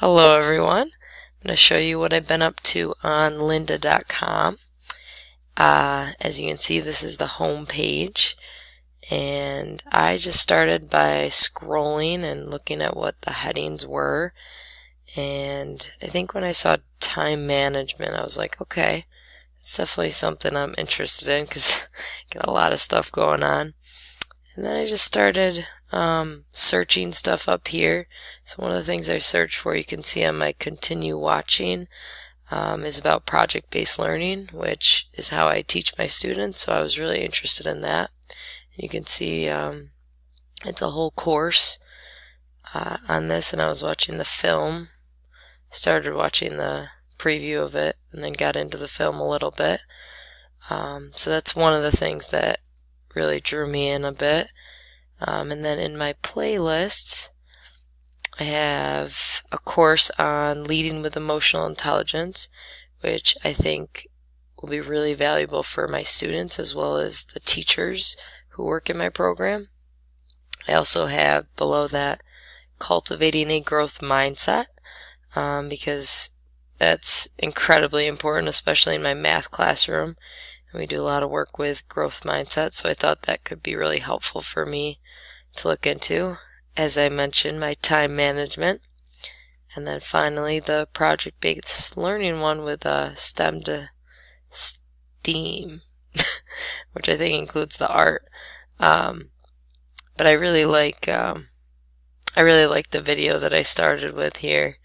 Hello everyone. I'm going to show you what I've been up to on lynda.com. As you can see, this is the home page, and I just started by scrolling and looking at what the headings were, and I think when I saw time management I was like, okay, it's definitely something I'm interested in because I got a lot of stuff going on. And then I just started searching stuff up here. So one of the things I searched for, you can see on my continue watching, is about project-based learning, which is how I teach my students. So I was really interested in that. You can see it's a whole course on this, and I was watching the film. Started watching the preview of it and then got into the film a little bit. So that's one of the things that really drew me in a bit. And then in my playlists, I have a course on leading with emotional intelligence, which I think will be really valuable for my students as well as the teachers who work in my program. I also have below that cultivating a growth mindset, because that's incredibly important, especially in my math classroom. We do a lot of work with growth mindset, so I thought that could be really helpful for me to look into. As I mentioned, my time management, and then finally the project-based learning one with STEM to STEAM, which I think includes the art. But I really like the video that I started with here,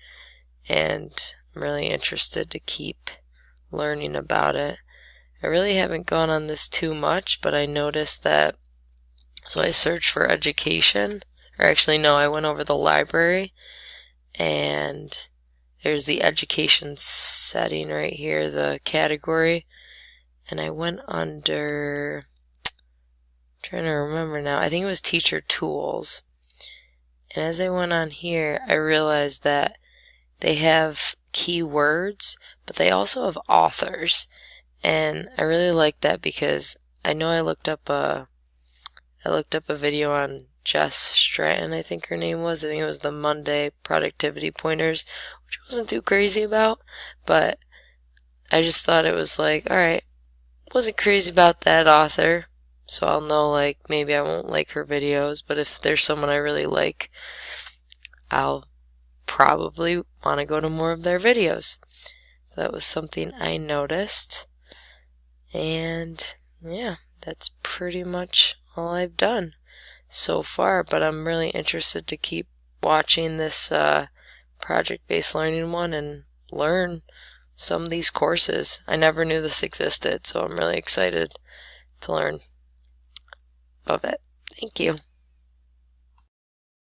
and I'm really interested to keep learning about it. I really haven't gone on this too much, but I noticed that, so I searched for education, or actually no, I went over the library, and there's the education setting right here, the category, and I went under, I'm trying to remember now, I think it was teacher tools. And as I went on here, I realized that they have keywords, but they also have authors. And I really like that because I know I looked up a video on Jess Stratton, I think her name was. I think it was the Monday Productivity Pointers, which I wasn't too crazy about, but I just thought it was like, alright, wasn't crazy about that author, so I'll know, like, maybe I won't like her videos, but if there's someone I really like, I'll probably want to go to more of their videos. So that was something I noticed. And yeah, that's pretty much all I've done so far, but I'm really interested to keep watching this project-based learning one and learn some of these courses. I never knew this existed, so I'm really excited to learn of it. Thank you.